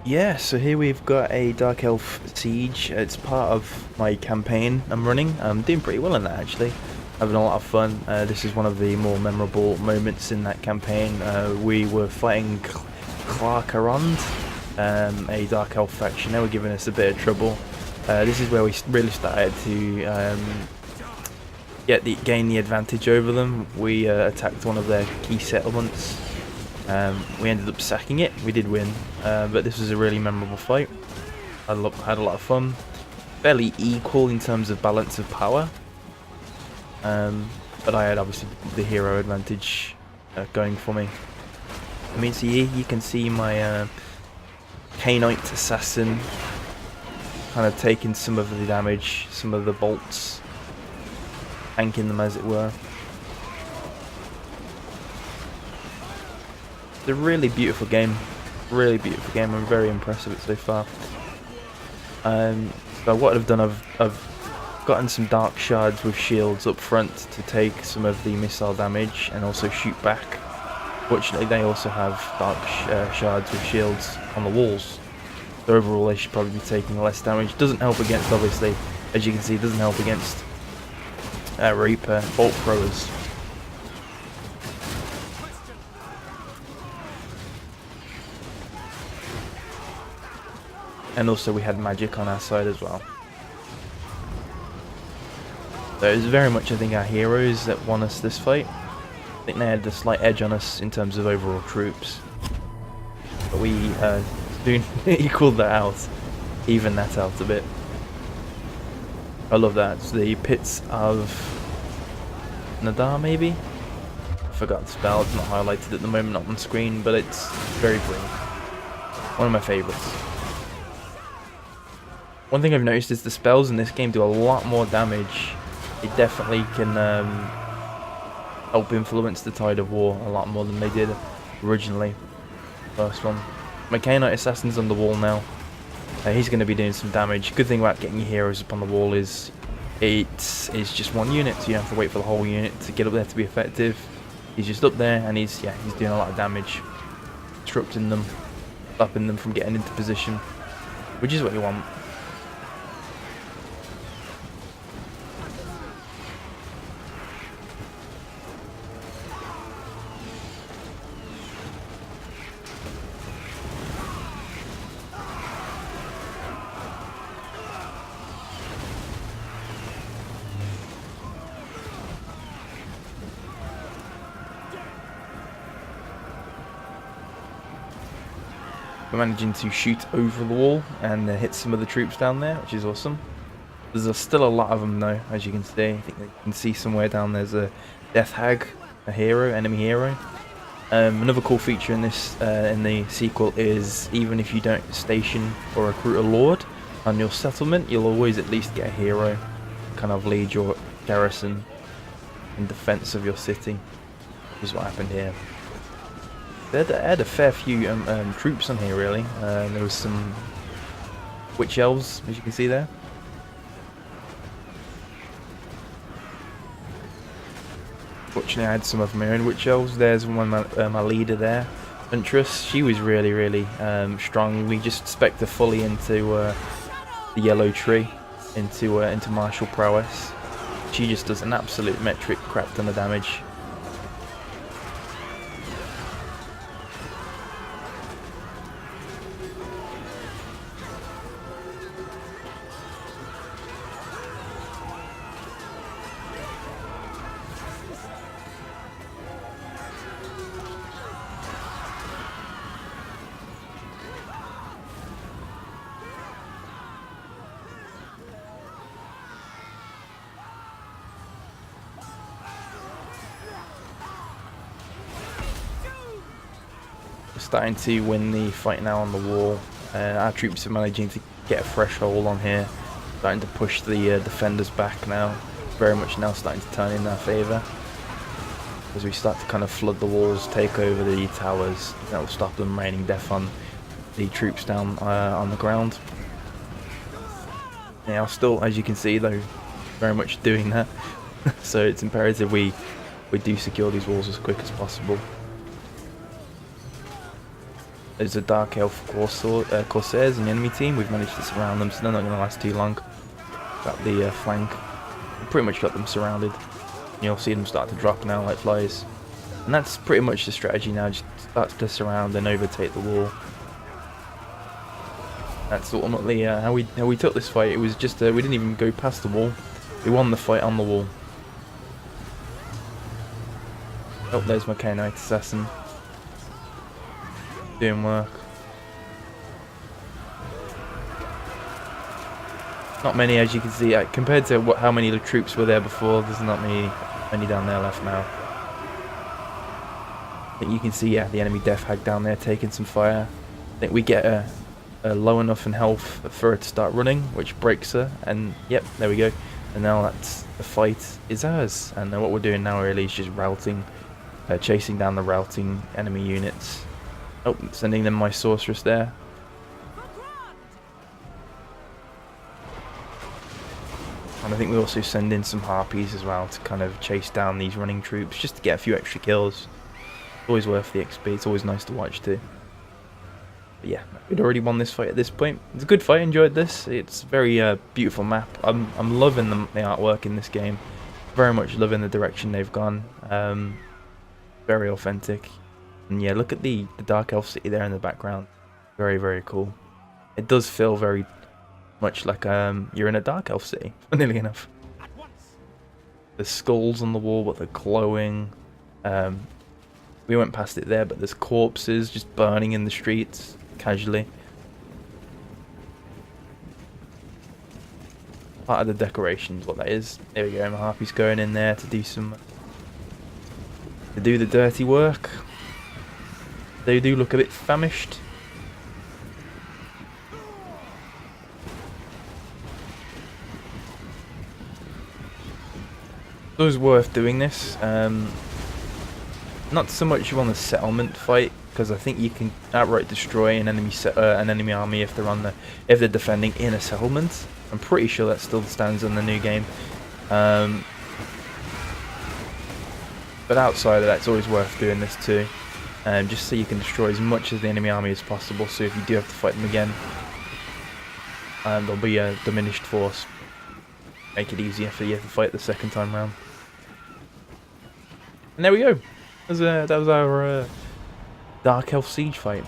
Yeah, so here we've got a Dark Elf Siege. It's part of my campaign I'm running. I'm doing pretty well in that actually. Having a lot of fun. This is one of the more memorable moments in that campaign. We were fighting Clark Arond, a Dark Elf faction. They were giving us a bit of trouble. This is where we really started to gain the advantage over them. We attacked one of their key settlements. We ended up sacking it. We did win, but this was a really memorable fight. I had a lot of fun. Fairly equal in terms of balance of power, but I had obviously the hero advantage going for me. I mean, so here you can see my Knight assassin kind of taking some of the damage, some of the bolts, tanking them as it were. It's a really beautiful game. Really beautiful game. I'm very impressed with it so far. So what I've done, I've gotten some dark shards with shields up front to take some of the missile damage and also shoot back. Fortunately, they also have dark shards with shields on the walls. So overall, they should probably be taking less damage. Doesn't help against, obviously, as you can see, it doesn't help against Reaper bolt throwers. And also we had magic on our side as well. So it was very much, I think, our heroes that won us this fight. I think they had a slight edge on us in terms of overall troops. But we soon equaled that out, evened that out a bit. I love that. It's the Pits of Nadar, maybe? I forgot the spell, it's not highlighted at the moment, not on screen, but it's very brilliant. One of my favourites. One thing I've noticed is the spells in this game do a lot more damage. They definitely can help influence the tide of war a lot more than they did originally. First one. My Knight assassin's on the wall now. He's going to be doing some damage. Good thing about getting your heroes up on the wall is it's just one unit, so you don't have to wait for the whole unit to get up there to be effective. He's just up there and he's doing a lot of damage, disrupting them, stopping them from getting into position, which is what you want. We're managing to shoot over the wall and hit some of the troops down there, which is awesome. There's still a lot of them though, as you can see. I think you can see somewhere down there's a Death Hag, a hero, enemy hero. Another cool feature in this, in the sequel, is even if you don't station or recruit a lord on your settlement, you'll always at least get a hero, kind of lead your garrison in defense of your city, which is what happened here. They had a fair few troops on here, really. There was some witch elves, as you can see there. Fortunately, I had some of my own witch elves. There's one, my leader there, Huntress. She was really strong. We just spec'd her fully into the yellow tree, into martial prowess. She just does an absolute metric crap ton of damage. Starting to win the fight now on the wall. Our troops are managing to get a fresh hold on here, starting to push the defenders back now. Very much now starting to turn in their favour as we start to kind of flood the walls, take over the towers. That will stop them raining death on the troops down on the ground. Now, still, as you can see, though, very much doing that. So it's imperative we do secure these walls as quick as possible. There's a Dark Elf Corsairs in the enemy team. We've managed to surround them, so they're not going to last too long. Got the flank. We pretty much got them surrounded. You'll see them start to drop now like flies. And that's pretty much the strategy now, just start to surround and overtake the wall. That's ultimately how we took this fight. It was just we didn't even go past the wall. We won the fight on the wall. Oh, there's my Khainite Assassin. Doing work. Not many, as you can see, compared to how many of the troops were there before. There's not many down there left now. I think you can see, yeah, the enemy Death Hag down there taking some fire. I think we get a low enough in health for her to start running, which breaks her, and yep, there we go. And now that's the fight is ours. And what we're doing now really is just routing, chasing down the routing enemy units. Oh, sending them my sorceress there. And I think we also send in some harpies as well to kind of chase down these running troops, just to get a few extra kills. Always worth the XP. It's always nice to watch too. But yeah, we'd already won this fight at this point. It's a good fight. Enjoyed this. It's a very beautiful map. I'm loving the artwork in this game. Very much loving the direction they've gone. Very authentic. And yeah, look at the Dark Elf city there in the background. Very, very cool. It does feel very much like you're in a Dark Elf city, funnily enough. There's skulls on the wall, but they're glowing. We went past it there, but there's corpses just burning in the streets casually. Part of the decorations, what that is. There we go, my harpy's going in there to do the dirty work. They do look a bit famished. It was worth doing this. Not so much on the settlement fight, because I think you can outright destroy an enemy army if they're defending in a settlement. I'm pretty sure that still stands in the new game. But outside of that, it's always worth doing this too. Just so you can destroy as much of the enemy army as possible, so if you do have to fight them again, there'll be a diminished force. Make it easier for you to fight the second time round. And there we go. That was our Dark Elf Siege fight.